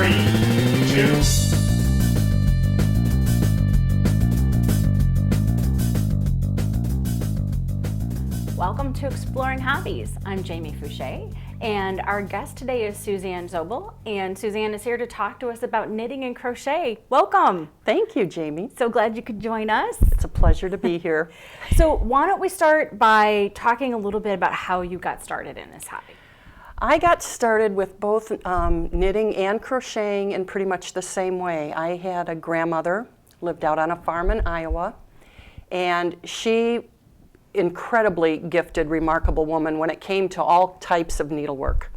3, 2. Welcome to Exploring Hobbies. I'm Jamie Fouché, and our guest today is Suzanne Zobel, and Suzanne is here to talk to us about knitting and crochet. Welcome. Thank you, Jamie. So glad you could join us. It's a pleasure to be here. So why don't we start by talking a little bit about how you got started in this hobby? I got started with both knitting and crocheting in pretty much the same way. I had a grandmother, lived out on a farm in Iowa, and she incredibly gifted, remarkable woman when it came to all types of needlework.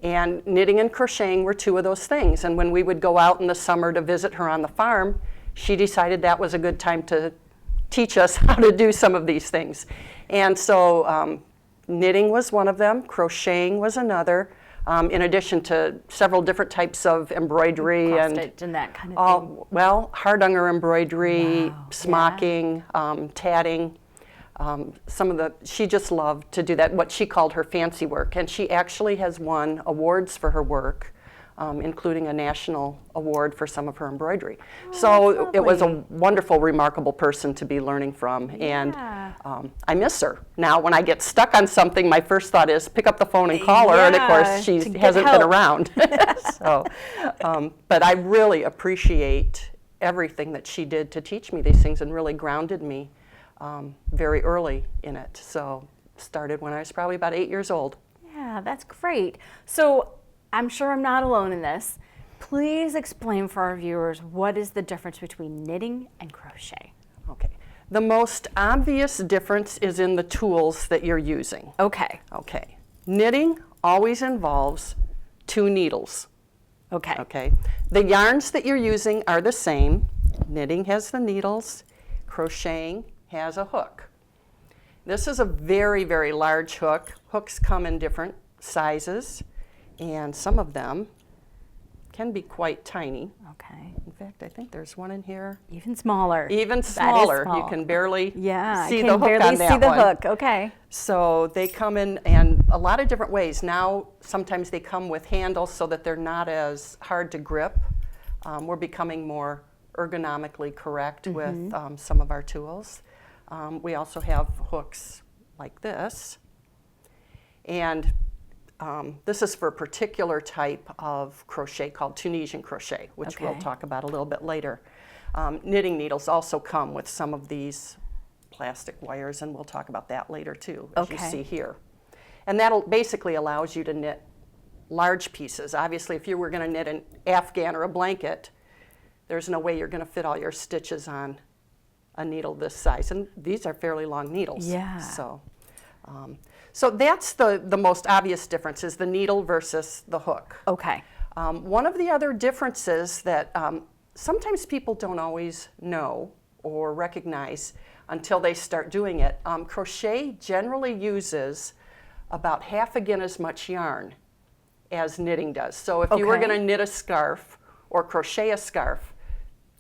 And knitting and crocheting were two of those things. And when we would go out in the summer to visit her on the farm, she decided that was a good time to teach us how to do some of these things. And so knitting was one of them, crocheting was another, in addition to several different types of embroidery and that kind of thing. Well, hardanger embroidery, Wow. smocking, tatting. She just loved to do that, what she called her fancy work. And she actually has won awards for her work, including a national award for some of her embroidery. So it was a wonderful, remarkable person to be learning from. Yeah. And I miss her. Now, when I get stuck on something, my first thought is pick up the phone and call her. And of course, she hasn't been around. But I really appreciate everything that she did to teach me these things and really grounded me very early in it. So started when I was probably about 8 years old. Yeah, that's great. So I'm sure I'm not alone in this. Please explain for our viewers what is the difference between knitting and crochet. Okay. The most obvious difference is in the tools that you're using. Okay. Okay. Knitting always involves two needles. Okay. Okay. The yarns that you're using are the same. Knitting has the needles. Crocheting has a hook. This is a very, very large hook. Hooks come in different sizes, and some of them can be quite tiny. Okay. In fact, I think there's one in here. Even smaller. Even smaller. Small. You can barely see I the can hook barely on that see the one. hook. Okay. So they come in and a lot of different ways. Now, sometimes they come with handles so that they're not as hard to grip. We're becoming more ergonomically correct with some of our tools. We also have hooks like this. And this is for a particular type of crochet called Tunisian crochet, which we'll talk about a little bit later. Knitting needles also come with some of these plastic wires, and we'll talk about that later too, as you see here. And that basically allows you to knit large pieces. Obviously, if you were going to knit an afghan or a blanket, there's no way you're going to fit all your stitches on a needle this size, and these are fairly long needles. Yeah. So that's the most obvious difference, is the needle versus the hook. Okay. One of the other differences that sometimes people don't always know or recognize until they start doing it, crochet generally uses about half again as much yarn as knitting does. So if you were going to knit a scarf or crochet a scarf,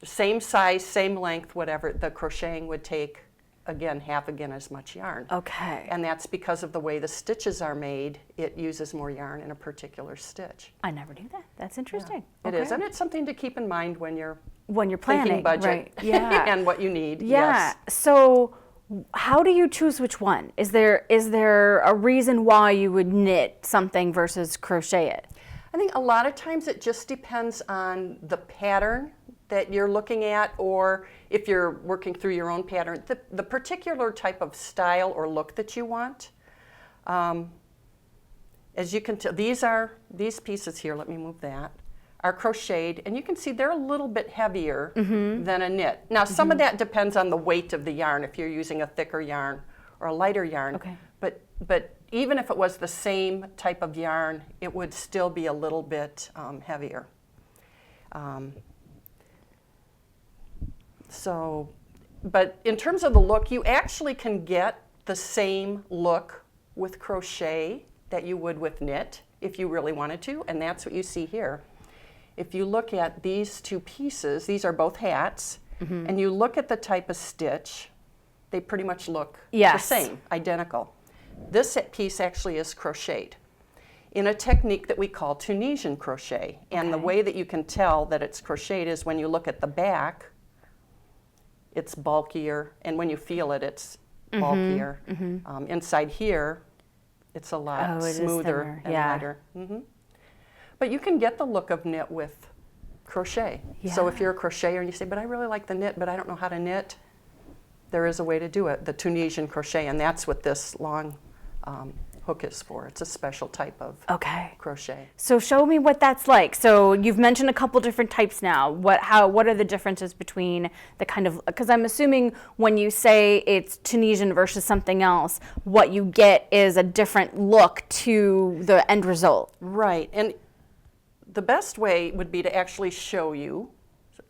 same size, same length, whatever, the crocheting would take, again, half again as much yarn. Okay. And that's because of the way the stitches are made. It uses more yarn in a particular stitch. I never knew that. That's interesting. Yeah, it is, and it's something to keep in mind when you're planning, thinking budget, right. Yeah. and what you need. Yeah. Yes. So how do you choose which one? Is there a reason why you would knit something versus crochet it? I think a lot of times it just depends on the pattern that you're looking at, or if you're working through your own pattern, the particular type of style or look that you want. As you can tell, these pieces here, let me move that, are crocheted, and you can see they're a little bit heavier than a knit. Now, some of that depends on the weight of the yarn, if you're using a thicker yarn or a lighter yarn. Okay. But even if it was the same type of yarn, it would still be a little bit heavier. But in terms of the look, you actually can get the same look with crochet that you would with knit if you really wanted to, and that's what you see here. If you look at these two pieces, these are both hats, and you look at the type of stitch, they pretty much look the same, identical. This piece actually is crocheted. in a technique that we call Tunisian crochet. And the way that you can tell that it's crocheted is when you look at the back, it's bulkier, and when you feel it, it's bulkier. Inside here, it's a lot smoother and lighter. But you can get the look of knit with crochet. So if you're a crocheter and you say, but I really like the knit, but I don't know how to knit, there is a way to do it, the Tunisian crochet, and that's what this long hook is for. It's a special type of crochet. So show me what that's like. So you've mentioned a couple different types now. What are the differences between the kind of, because I'm assuming when you say it's Tunisian versus something else, what you get is a different look to the end result. Right, and the best way would be to actually show you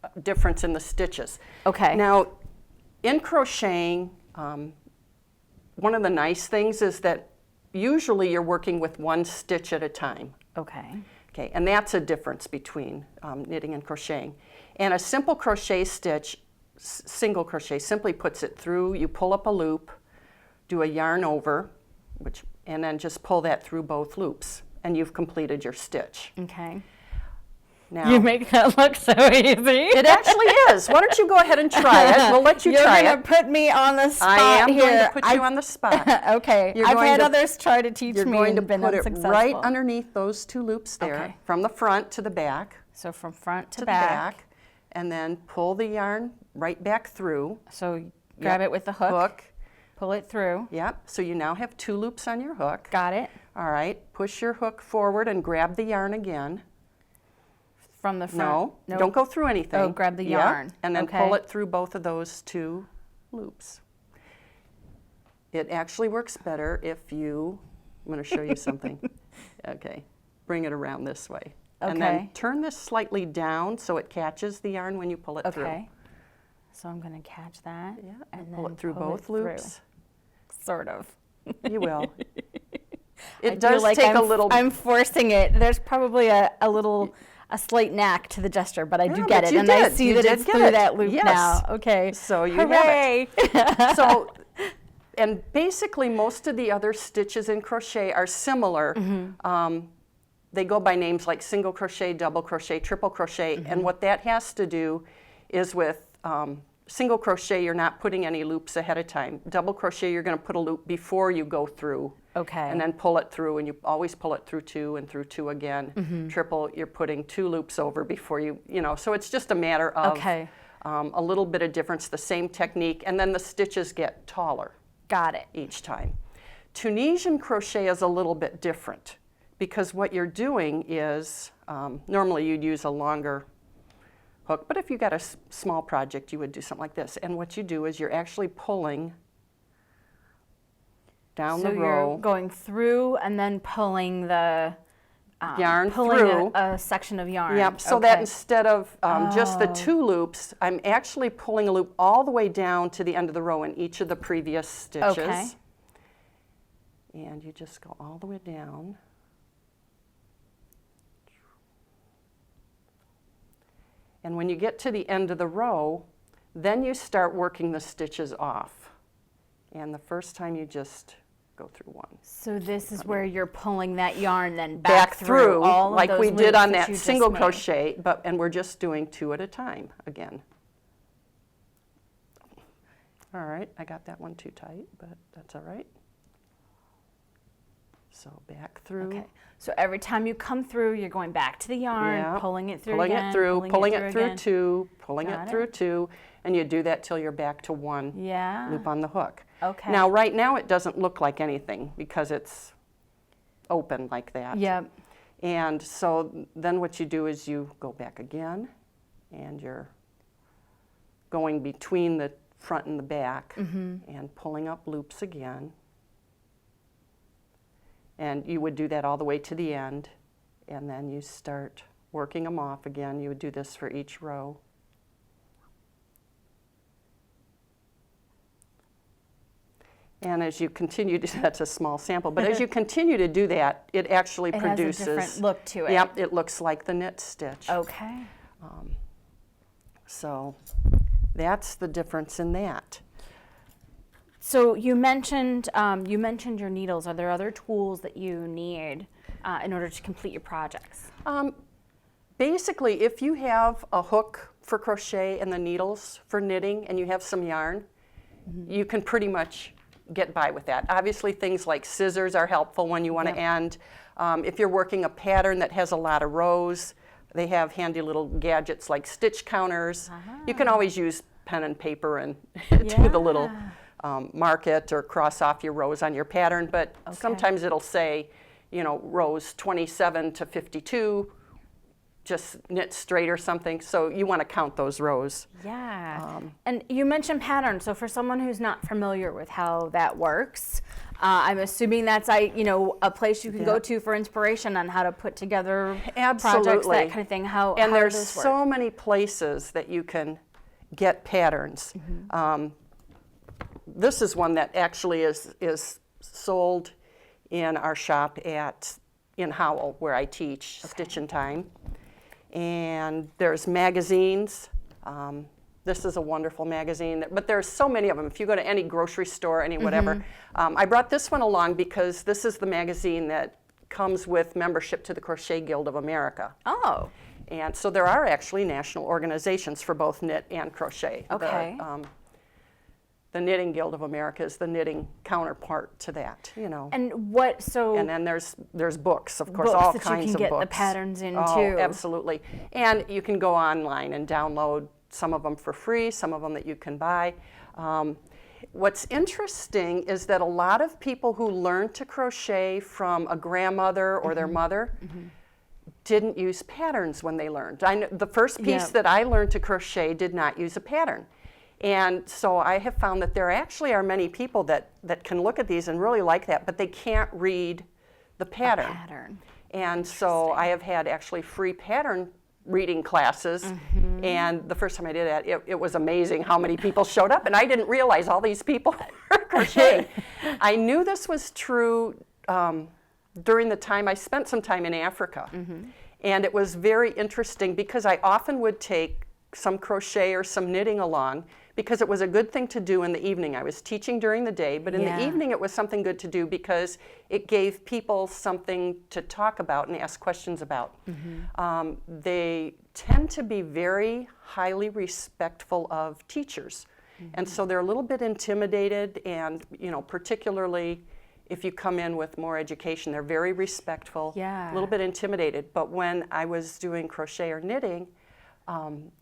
a difference in the stitches. Okay. Now, in crocheting, one of the nice things is that usually you're working with one stitch at a time. Okay, and that's a difference between knitting and crocheting. And a simple crochet stitch, single crochet, simply puts it through, you pull up a loop, do a yarn over, and then just pull that through both loops, and you've completed your stitch. Okay. Now, you make that look so easy. It actually is. Why don't you go ahead and try it? We'll let you try it. You're going to put me on the spot. I am going to put you on the spot. Okay. I've had others try to teach me. You're going to been put it unsuccessful. right underneath those two loops there, from the front to the back. So from front to the back, and then pull the yarn right back through. So grab it with the hook. Pull it through. Yep. So you now have two loops on your hook. Got it. All right. Push your hook forward and grab the yarn again. From the front? No, don't go through anything. Oh, grab the yarn. And then pull it through both of those two loops. It actually works better if you, I'm going to show you something. Okay, bring it around this way. And then turn this slightly down so it catches the yarn when you pull it through. Okay. So I'm going to catch that. Yeah, and pull it through both loops. Sort of. You will. It does take a little. I'm forcing it. There's probably a slight knack to the gesture, but I do get it, and I see that it's through that loop now. Okay. So you have it. So, and basically most of the other stitches in crochet are similar. They go by names like single crochet, double crochet, triple crochet, and what that has to do is with single crochet, you're not putting any loops ahead of time. Double crochet, you're going to put a loop before you go through. Okay. And then pull it through, and you always pull it through two and through two again. Triple, you're putting two loops over before you know, so it's just a matter of a little bit of difference, the same technique, and then the stitches get taller. Got it. Each time. Tunisian crochet is a little bit different because what you're doing is, normally you'd use a longer hook, but if you got a small project, you would do something like this. And what you do is you're actually pulling down the row. So you're going through and then pulling the yarn through a section of yarn. Yep. So that instead of just the two loops, I'm actually pulling a loop all the way down to the end of the row in each of the previous stitches. Okay. And you just go all the way down. And when you get to the end of the row, then you start working the stitches off. And the first time you just go through one. So this is where you're pulling that yarn then back through all like of those we did on loops that single crochet, and we're just doing two at a time again. All right, I got that one too tight, but that's all right. So back through. Okay. So every time you come through, you're going back to the yarn, pulling it through pulling again, it through, pulling it through again. two, pulling it through two, and you do that till you're back to one loop on the hook. Okay. Now, right now, it doesn't look like anything because it's open like that. Yep. And so then what you do is you go back again, and you're going between the front and the back and pulling up loops again. And you would do that all the way to the end, and then you start working them off again. You would do this for each row. And as you continue to, that's a small sample, but as you continue to do that, it actually produces. It has a different look to it. Yep, it looks like the knit stitch. Okay. So that's the difference in that. So you mentioned your needles. Are there other tools that you need in order to complete your projects? Basically, if you have a hook for crochet and the needles for knitting and you have some yarn, you can pretty much get by with that. Obviously, things like scissors are helpful when you want to end. If you're working a pattern that has a lot of rows, they have handy little gadgets like stitch counters. You can always use pen and paper and do the little mark it or cross off your rows on your pattern, but sometimes it'll say, you know, rows 27 to 52, just knit straight or something, so you want to count those rows. Yeah, and you mentioned patterns, so for someone who's not familiar with how that works, I'm assuming that's a place you can go to for inspiration on how to put together projects, that kind of thing. How there's does this work? so many places that you can get patterns. This is one that actually is sold in our shop in Howell, where I teach Stitch in Time. And there's magazines. This is a wonderful magazine, but there's so many of them. If you go to any grocery store, any whatever. I brought this one along because this is the magazine that comes with membership to the Crochet Guild of America. Oh. And so there are actually national organizations for both knit and crochet. Okay. The Knitting Guild of America is the knitting counterpart to that, you know. And then there's books, of course, books all that kinds you of can get books. the patterns in Oh, too. absolutely. And you can go online and download some of them for free, some of them that you can buy. What's interesting is that a lot of people who learn to crochet from a grandmother or their mother didn't use patterns when they learned. The first piece that I learned to crochet did not use a pattern. And so I have found that there actually are many people that can look at these and really like that, but they can't read the pattern. And so I have had actually free pattern reading classes, and the first time I did that, it was amazing how many people showed up, and I didn't realize all these people were crocheting. I knew this was true during the time I spent some time in Africa, and it was very interesting because I often would take some crochet or some knitting along because it was a good thing to do in the evening. I was teaching during the day, but in the evening it was something good to do because it gave people something to talk about and ask questions about. They tend to be very highly respectful of teachers, and so they're a little bit intimidated, and particularly if you come in with more education, they're very respectful, a little bit intimidated. But when I was doing crochet or knitting,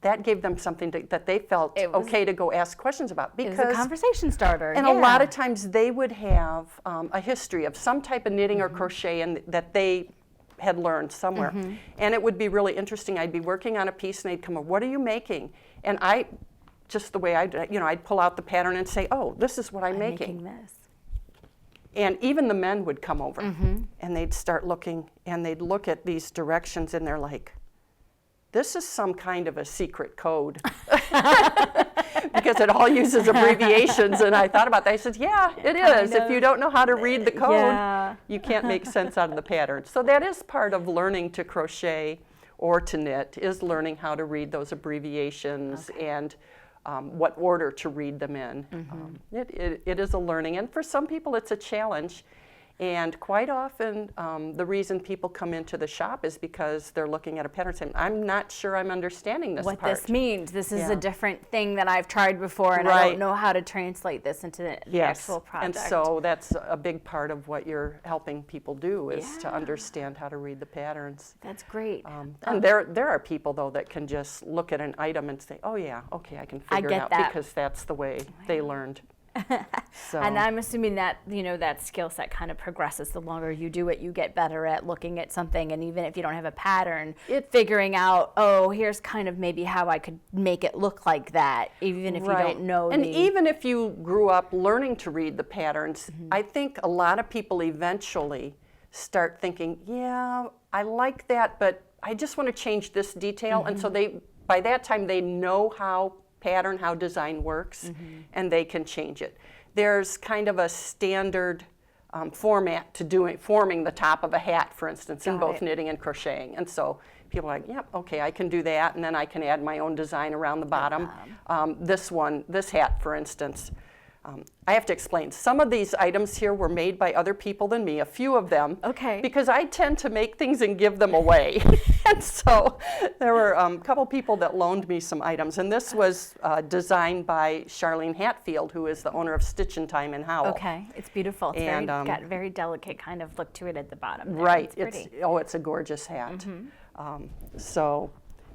that gave them something that they felt okay to go ask questions about. Because it was a conversation starter. And a lot of times they would have a history of some type of knitting or crochet that they had learned somewhere. And it would be really interesting. I'd be working on a piece and they'd come up, "What are you making?" And just the way I'd pull out the pattern and say, "Oh, this is what I'm making this." And even the men would come over and they'd start looking and they'd look at these directions and they're like, "This is some kind of a secret code," because it all uses abbreviations. And I thought about that. I said, "Yeah, it is. If you don't know how to read the code, you can't make sense out of the pattern." So that is part of learning to crochet or to knit, is learning how to read those abbreviations and what order to read them in. It is a learning, and for some people it's a challenge. And quite often, the reason people come into the shop is because they're looking at a pattern saying, "I'm not sure I'm understanding this what part. this means. This is a different thing that I've tried before, and I don't know how to translate this into the actual project." And so that's a big part of what you're helping people do, is to understand how to read the patterns. That's great. And there are people, though, that can just look at an item and say, "Oh yeah, okay, I can figure it out," because that's the way they learned. So. And I'm assuming that that skill set kind of progresses the longer you do it. You get better at looking at something, and even if you don't have a pattern, figuring out, oh, here's kind of maybe how I could make it look like that, even if you don't know. And even if you grew up learning to read the patterns, I think a lot of people eventually start thinking, "Yeah, I like that, but I just want to change this detail." And so by that time they know how design works, and they can change it. There's kind of a standard format to forming the top of a hat, for instance, in both knitting and crocheting. And so people are like, "Yep, okay, I can do that," and then I can add my own design around the bottom. This hat, for instance, I have to explain. Some of these items here were made by other people than me, a few of them. Okay. Because I tend to make things and give them away. And so there were a couple people that loaned me some items. And this was designed by Charlene Hatfield, who is the owner of Stitch in Time in Howell. Okay, it's beautiful. It's And, got very delicate kind of look to it at the bottom there. Right. It's pretty. It's a gorgeous hat. So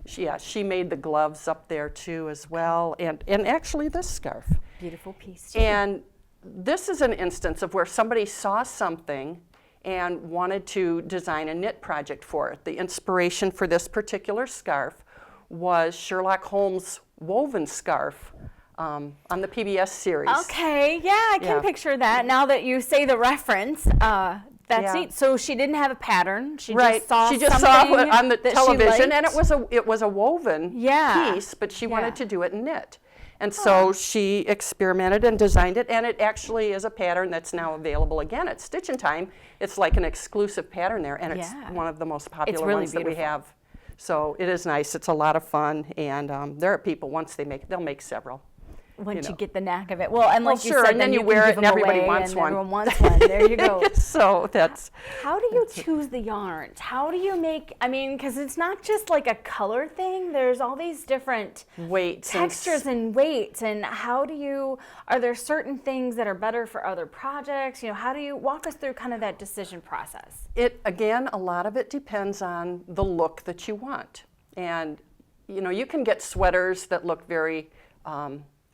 she made the gloves up there too as well. And actually this scarf. Beautiful piece too. And this is an instance of where somebody saw something and wanted to design a knit project for it. The inspiration for this particular scarf was Sherlock Holmes' woven scarf on the PBS series. Okay, yeah, I can picture that. Now that you say the reference, that's neat. So she didn't have a pattern. She just saw She just something saw it on the television, and liked. it was a woven piece, but she wanted to do it in knit. And so she experimented and designed it, and it actually is a pattern that's now available again at Stitch in Time. It's like an exclusive pattern there, and it's one of the most popular really ones that we have. So it is nice. It's a lot of fun, and there are people, once they'll make several. Once you get the knack of it. Well, and like you sure, said, and then you can wear give it and them everybody away, wants and one. Everyone wants one. There you go. So that's. How do you choose the yarns? How do you make, I mean, because it's not just like a color thing. There's all these different weights, textures and weights. And how do you, are there certain things that are better for other projects? You know, how do you walk us through kind of that decision process? Again, a lot of it depends on the look that you want. And, you can get sweaters that look very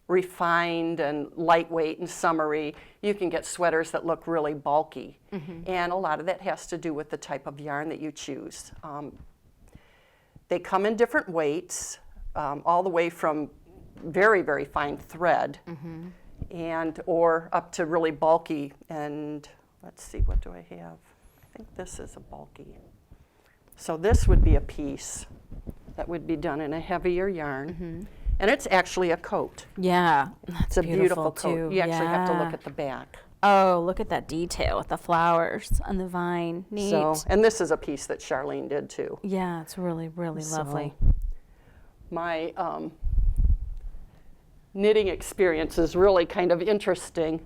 refined and lightweight and summery. You can get sweaters that look really bulky. And a lot of that has to do with the type of yarn that you choose. They come in different weights, all the way from very, very fine thread or up to really bulky. And let's see, what do I have? I think this is a bulky. So this would be a piece that would be done in a heavier yarn. And it's actually a coat. Yeah, It's a beautiful coat. You actually have to look at the back. Oh, look at that detail with the flowers on the vine. Neat. And this is a piece that Charlene did too. Yeah, it's really, really lovely. My knitting experience is really kind of interesting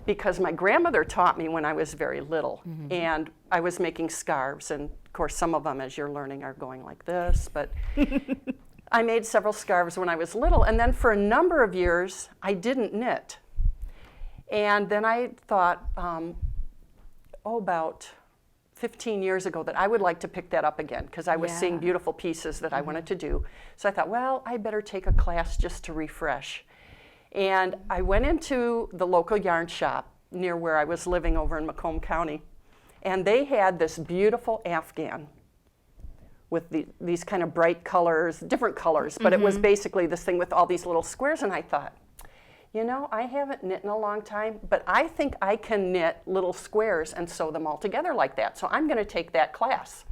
because my grandmother taught me when I was very little. And I was making scarves, and of course some of them, as you're learning, are going like this, but I made several scarves when I was little, and then for a number of years I didn't knit. And then I thought, about 15 years ago, that I would like to pick that up again because I was seeing beautiful pieces that I wanted to do. So I thought, well, I better take a class just to refresh. And I went into the local yarn shop near where I was living over in Macomb County, and they had this beautiful Afghan with these kind of bright colors, different colors, but it was basically this thing with all these little squares, and I thought, I haven't knit in a long time, but I think I can knit little squares and sew them all together like that, so I'm going to take that class.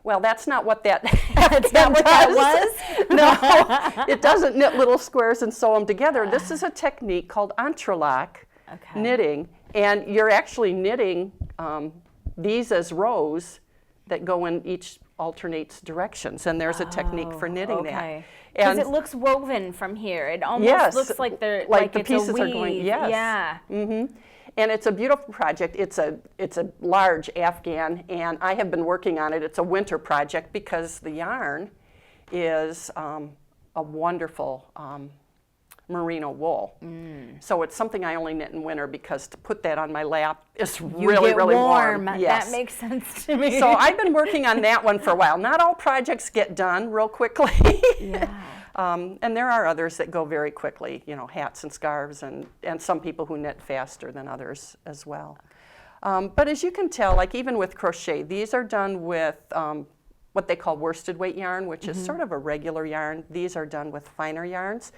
Well, that's not what that That's not what that was? No, it doesn't knit little squares and sew them together. This is a technique called entrelac knitting, and you're actually knitting these as rows that go in each alternates directions, and there's a technique for knitting that. Because it looks woven from here. It almost looks like they're like the it's pieces a weave. are going. Yes. Yeah. And it's a beautiful project. It's a large Afghan, and I have been working on it. It's a winter project because the yarn is a wonderful merino wool. So it's something I only knit in winter because to put that on my lap is really warm. Yes. That makes sense to me. So I've been working on that one for a while. Not all projects get done real quickly. And there are others that go very quickly, hats and scarves, and some people who knit faster than others as well. But as you can tell, like even with crochet, these are done with what they call worsted weight yarn, which is sort of a regular yarn. These are done with finer yarns.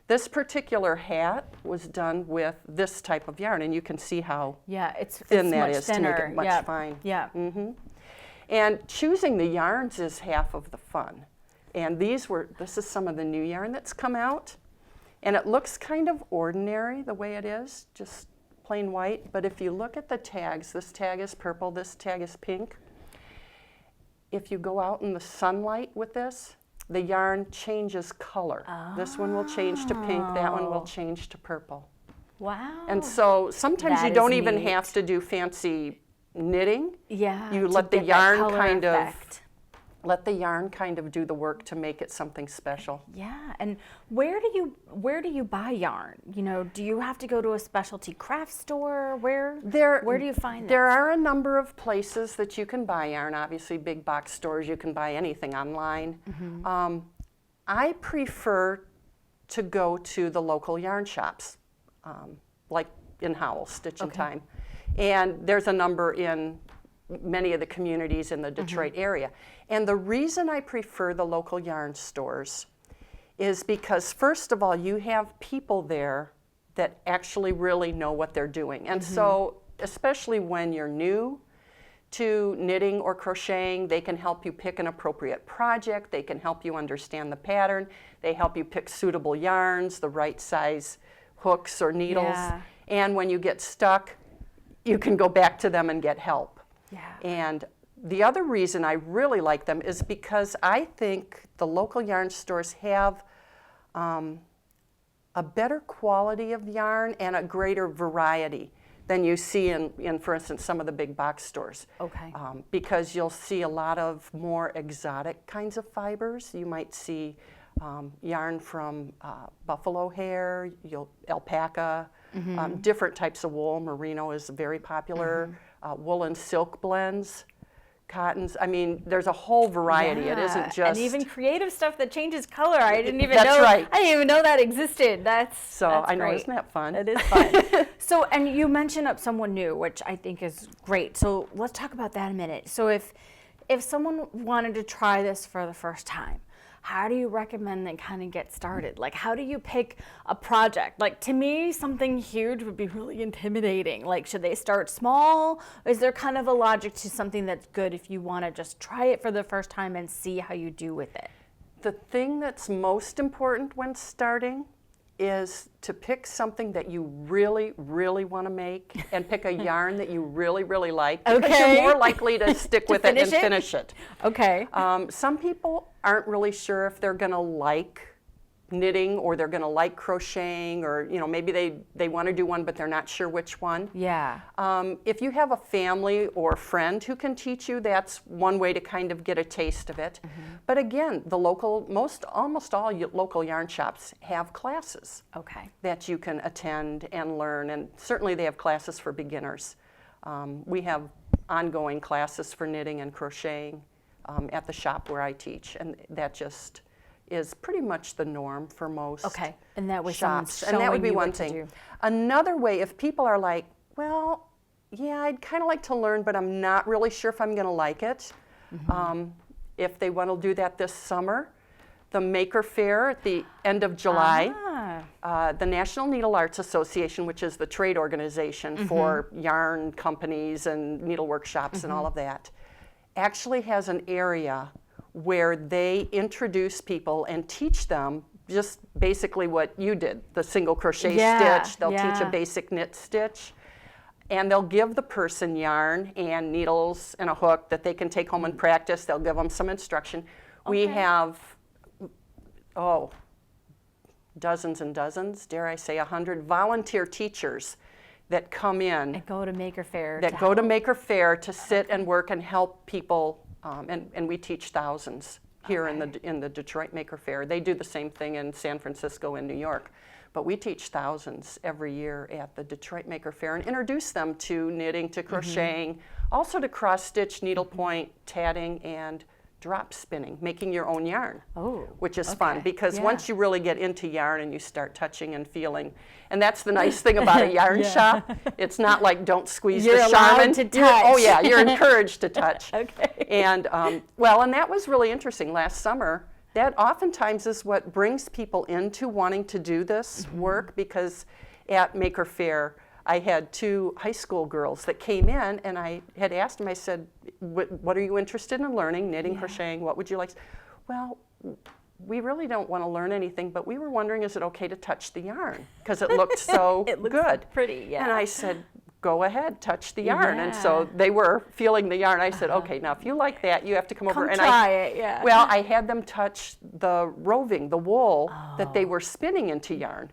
This particular hat was done with this type of yarn, and you can see how thin that is to make it much fine. And choosing the yarns is half of the fun. And this is some of the new yarn that's come out, and it looks kind of ordinary the way it is, just plain white. But if you look at the tags, this tag is purple, this tag is pink. If you go out in the sunlight with this, the yarn changes color. This one will change to pink, that one will change to purple. Wow. And so sometimes That you is don't even neat. have to do fancy knitting. Yeah. You to let the get that yarn color kind effect. let the yarn kind of do the work to make it something special. Yeah, and where do you buy yarn? You know, do you have to go to a specialty craft store? Where do you find There this? are a number of places that you can buy yarn. Obviously, big box stores, you can buy anything online. I prefer to go to the local yarn shops, like in Howell, Stitch and Time. And there's a number in many of the communities in the Detroit area. And the reason I prefer the local yarn stores is because, first of all, you have people there that actually really know what they're doing. And so, especially when you're new to knitting or crocheting, they can help you pick an appropriate project, they can help you understand the pattern, they help you pick suitable yarns, the right size hooks or needles. Yeah. And when you get stuck, you can go back to them and get help. Yeah. And the other reason I really like them is because I think the local yarn stores have a better quality of yarn and a greater variety than you see in, for instance, some of the big box stores. Okay. Because you'll see a lot of more exotic kinds of fibers. You might see yarn from buffalo hair, alpaca, different types of wool. Merino is very popular. Wool and silk blends, cottons. I mean, there's a whole variety. It isn't Yeah, just. and even creative stuff that changes color. I didn't even That's know. right. I didn't even know that existed. That's I know, great. isn't that fun? It is fun. So, and you mentioned up someone new, which I think is great. So let's talk about that a minute. So if someone wanted to try this for the first time, how do you recommend they kind of get started? Like, how do you pick a project? Like, to me, something huge would be really intimidating. Like, should they start small? Is there kind of a logic to something that's good if you want to just try it for the first time and see how you do with it? The thing that's most important when starting is to pick something that you really, really want to make and pick a yarn that you really, really like, because Okay. you're more likely to stick with it and finish it. Okay. Some people aren't really sure if they're going to like knitting or they're going to like crocheting, or maybe they want to do one but they're not sure which one. Yeah. If you have a family or friend who can teach you, that's one way to kind of get a taste of it. But again, the almost all local yarn shops have classes Okay. that you can attend and learn, and certainly they have classes for beginners. We have ongoing classes for knitting and crocheting at the shop where I teach, and that just is pretty much the norm for most Okay. And that was shops. And that would be one thing. Another way, if people are like, well, yeah, I'd kind of like to learn, but I'm not really sure if I'm going to like it. If they want to do that this summer, the Maker Faire at the end of July, the National Needle Arts Association, which is the trade organization for yarn companies and needle workshops and all of that, actually has an area where they introduce people and teach them just basically what you did, the single crochet stitch. They'll teach a basic knit stitch, and they'll give the person yarn and needles and a hook that they can take home and practice. They'll give them some instruction. We have, dozens and dozens, dare I say 100 volunteer teachers that come in. And go to Maker Faire. That go to Maker Faire to sit and work and help people. And we teach thousands here in the Detroit Maker Faire. They do the same thing in San Francisco and New York. But we teach thousands every year at the Detroit Maker Faire and introduce them to knitting, to crocheting, also to cross-stitch, needlepoint, tatting, and drop spinning, making your own yarn, which is fun, because once you really get into yarn and you start touching and feeling, and that's the nice thing about a yarn shop, it's not like don't squeeze You're the allowed Charmin. to touch. You're encouraged to touch. Okay. And and that was really interesting last summer. That oftentimes is what brings people into wanting to do this work, because at Maker Faire, I had 2 high school girls that came in, and I had asked them, I said, what are you interested in learning? Knitting, crocheting, what would you like? Well, we really don't want to learn anything, but we were wondering, is it okay to touch the yarn? Because it looked so It looks good. pretty, yeah. And I said, go ahead, touch the yarn. And so they were feeling the yarn. I said, okay, now if you like that, you have to come over. And try it, yeah. Well, I had them touch the roving, the wool that they were spinning into yarn.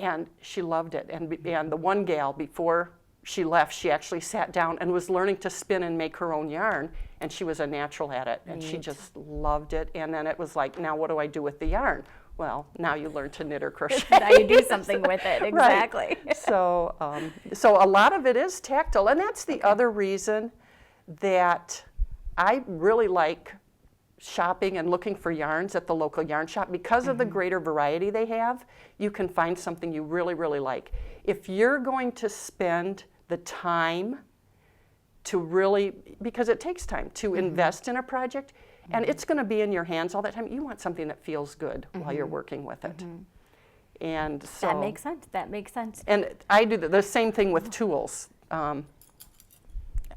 And she loved it. And the one gal, before she left, she actually sat down and was learning to spin and make her own yarn, and she was a natural at it, and she just loved it. And then it was like, now what do I do with the yarn? Well, now you learn to knit or crochet. Now you do something with it, exactly. Right. So a lot of it is tactile, and that's the other reason that I really like shopping and looking for yarns at the local yarn shop. Because of the greater variety they have, you can find something you really, really like. If you're going to spend the time to really, because it takes time to invest in a project, and it's going to be in your hands all the time, you want something that feels good while you're working with it. And so That makes sense. That makes sense. and I do the same thing with tools.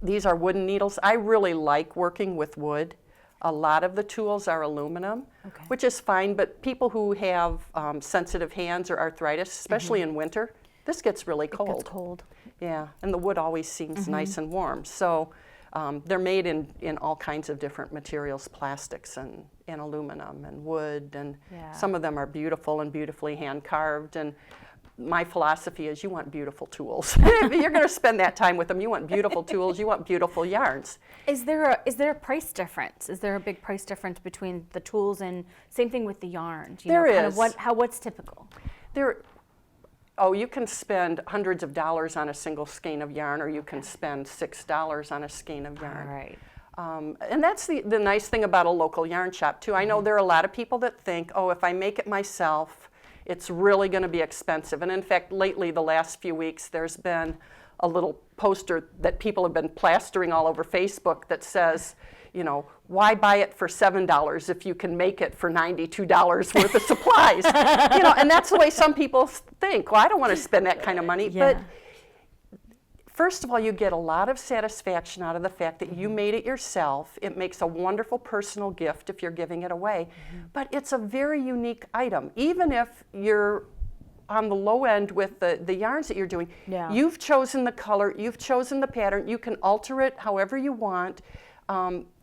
These are wooden needles. I really like working with wood. A lot of the tools are aluminum, which is fine, but people who have sensitive hands or arthritis, especially in winter, this gets really cold. It gets cold. Yeah, and the wood always seems nice and warm. So they're made in all kinds of different materials, plastics and aluminum and wood, and some of them are beautiful and beautifully hand carved. And my philosophy is you want beautiful tools. If you're going to spend that time with them, you want beautiful tools, you want beautiful yarns. Is there a price difference? Is there a big price difference between the tools, and same thing with the yarns? There is. What's typical? You can spend hundreds of dollars on a single skein of yarn, or you can spend $6 on a skein of yarn. All right. And that's the nice thing about a local yarn shop too. I know there are a lot of people that think, oh, if I make it myself, it's really going to be expensive. And in fact, lately, the last few weeks, there's been a little poster that people have been plastering all over Facebook that says, why buy it for $7 if you can make it for $92 worth of supplies? And that's the way some people think. Well, I don't want to spend that kind of money. Yeah. But first of all, you get a lot of satisfaction out of the fact that you made it yourself. It makes a wonderful personal gift if you're giving it away. But it's a very unique item. Even if you're on the low end with the yarns that you're doing, you've chosen the color, you've chosen the pattern, you can alter it however you want.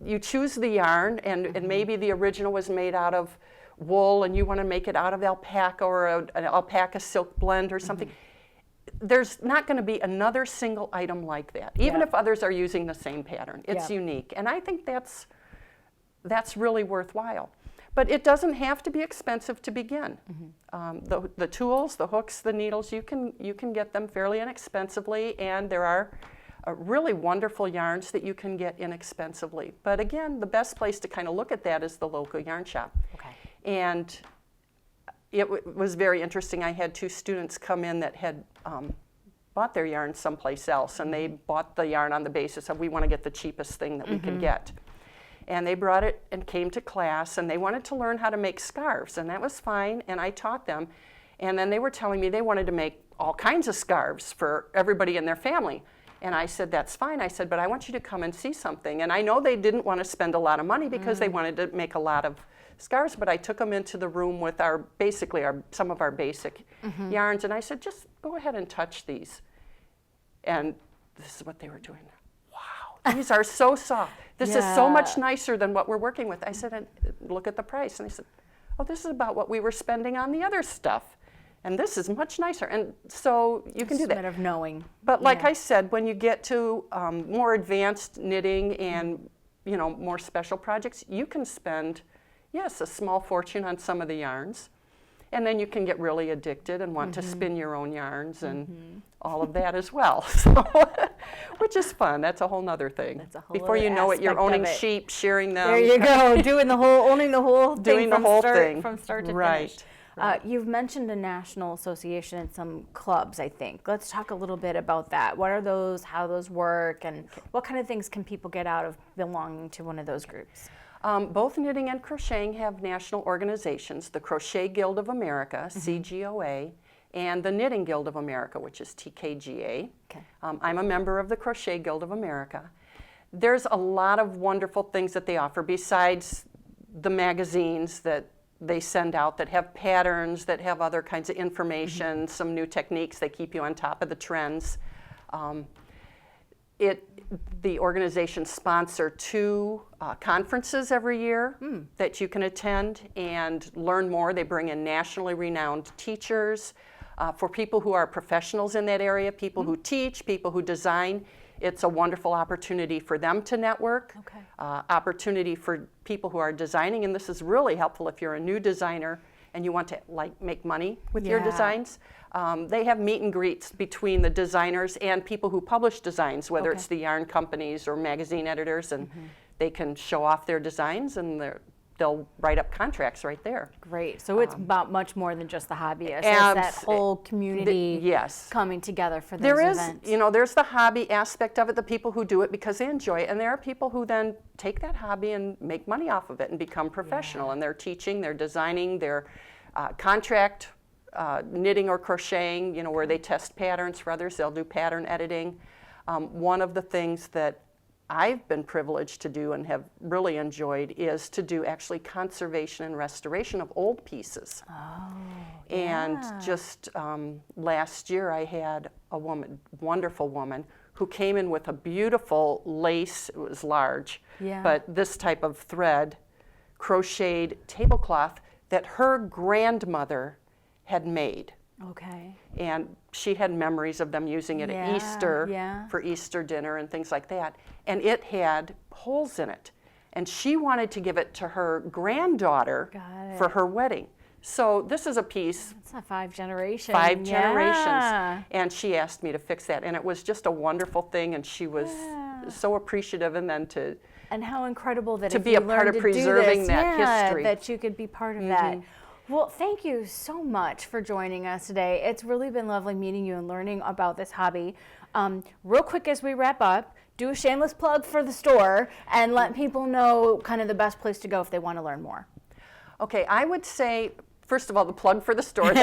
You choose the yarn, and maybe the original was made out of wool and you want to make it out of alpaca or an alpaca silk blend or something. There's not going to be another single item like that, even if others are using the same pattern. It's unique, and I think that's really worthwhile. But it doesn't have to be expensive to begin. The tools, the hooks, the needles, you can get them fairly inexpensively, and there are really wonderful yarns that you can get inexpensively. But again, the best place to kind of look at that is the local yarn shop. And it was very interesting. I had two students come in that had bought their yarn someplace else, and they bought the yarn on the basis of we want to get the cheapest thing that we can get. And they brought it and came to class, and they wanted to learn how to make scarves, and that was fine, and I taught them. And then they were telling me they wanted to make all kinds of scarves for everybody in their family. And I said, that's fine. I said, but I want you to come and see something. And I know they didn't want to spend a lot of money because they wanted to make a lot of scarves, but I took them into the room with some of our basic yarns, and I said, just go ahead and touch these. And this is what they were doing. Wow, these are so soft. This is so much nicer than what we're working with. I said, and look at the price. And they said, oh, this is about what we were spending on the other stuff. And this is much nicer. And so you can do that. It's a matter of knowing. But like I said, when you get to more advanced knitting and more special projects, you can spend, yes, a small fortune on some of the yarns. And then you can get really addicted and want to spin your own yarns and all of that as well. So, which is fun. That's a whole nother thing. That's a whole Before you know it, you're owning sheep, shearing them. There you go, owning the whole thing. Doing the whole thing. From start to right. finish. You've mentioned a national association and some clubs, I think. Let's talk a little bit about that. What are those, how those work, and what kind of things can people get out of belonging to one of those groups? Both knitting and crocheting have national organizations, the Crochet Guild of America, CGOA, and the Knitting Guild of America, which is TKGA. I'm a member of the Crochet Guild of America. There's a lot of wonderful things that they offer besides the magazines that they send out that have patterns, that have other kinds of information, some new techniques. They keep you on top of the trends. The organizations sponsor 2 conferences every year that you can attend and learn more. They bring in nationally renowned teachers. For people who are professionals in that area, people who teach, people who design, it's a wonderful opportunity for them to network. Okay. Opportunity for people who are designing, and this is really helpful if you're a new designer and you want to make money with your designs. They have meet and greets between the designers and people who publish designs, whether it's the yarn companies or magazine editors, and they can show off their designs, and they'll write up contracts right there. Great. So it's about much more than just the hobbyist. It's that whole community coming together for those events. There's the hobby aspect of it, the people who do it because they enjoy it, and there are people who then take that hobby and make money off of it and become professional, and they're teaching, they're designing, they're contract knitting or crocheting, where they test patterns for others, they'll do pattern editing. One of the things that I've been privileged to do and have really enjoyed is to do actually conservation and restoration of old pieces. And just last year I had a wonderful woman, who came in with a beautiful lace, it was large, but this type of thread, crocheted tablecloth that her grandmother had made. Okay. And she had memories of them using it at Easter for Easter dinner and things like that. And it had holes in it. And she wanted to give it to her granddaughter for her wedding. So this is a piece. It's a 5 generations. 5 generations. And she asked me to fix that. And it was just a wonderful thing. And she was so appreciative. And then and how incredible that to if be you a part learned of to preserving do this, that history. that you could be part of that. Well, thank you so much for joining us today. It's really been lovely meeting you and learning about this hobby. Real quick as we wrap up, do a shameless plug for the store and let people know kind of the best place to go if they want to learn more. Okay, I would say, first of all, the plug for the store.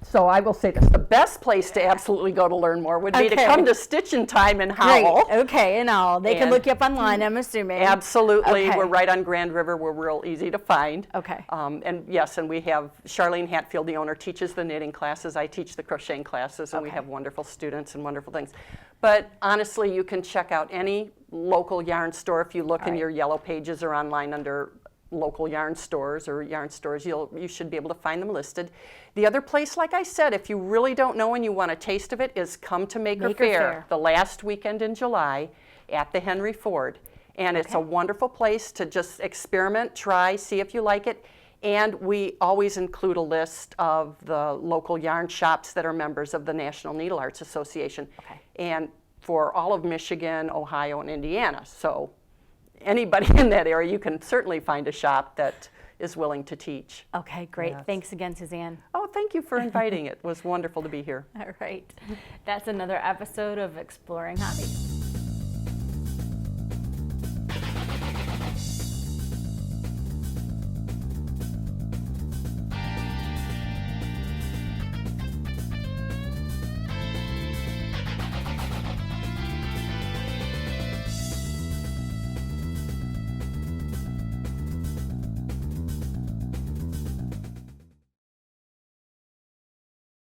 So I will say this, the best place to absolutely go to learn more would be to come to Stitch in Time in Howell. Great. Okay, in Howell. They can look you up online, I'm assuming. Absolutely. Okay. We're right on Grand River. We're real easy to find. Okay. And yes, and we have Charlene Hatfield, the owner, teaches the knitting classes. I teach the crocheting classes, and we have wonderful students and wonderful things. But honestly, you can check out any local yarn store. If you look in your yellow pages or online under local yarn stores or yarn stores, you should be able to find them listed. The other place, like I said, if you really don't know and you want a taste of it, is come to Maker Faire the last weekend in July at the Henry Ford. And it's a wonderful place to just experiment, try, see if you like it. And we always include a list of the local yarn shops that are members of the National Needle Arts Association. And for all of Michigan, Ohio, and Indiana. So anybody in that area, you can certainly find a shop that is willing to teach. Okay, great. Yes. Thanks again, Suzanne. Oh, thank you for inviting. It was wonderful to be here. All right. That's another episode of Exploring Hobbies.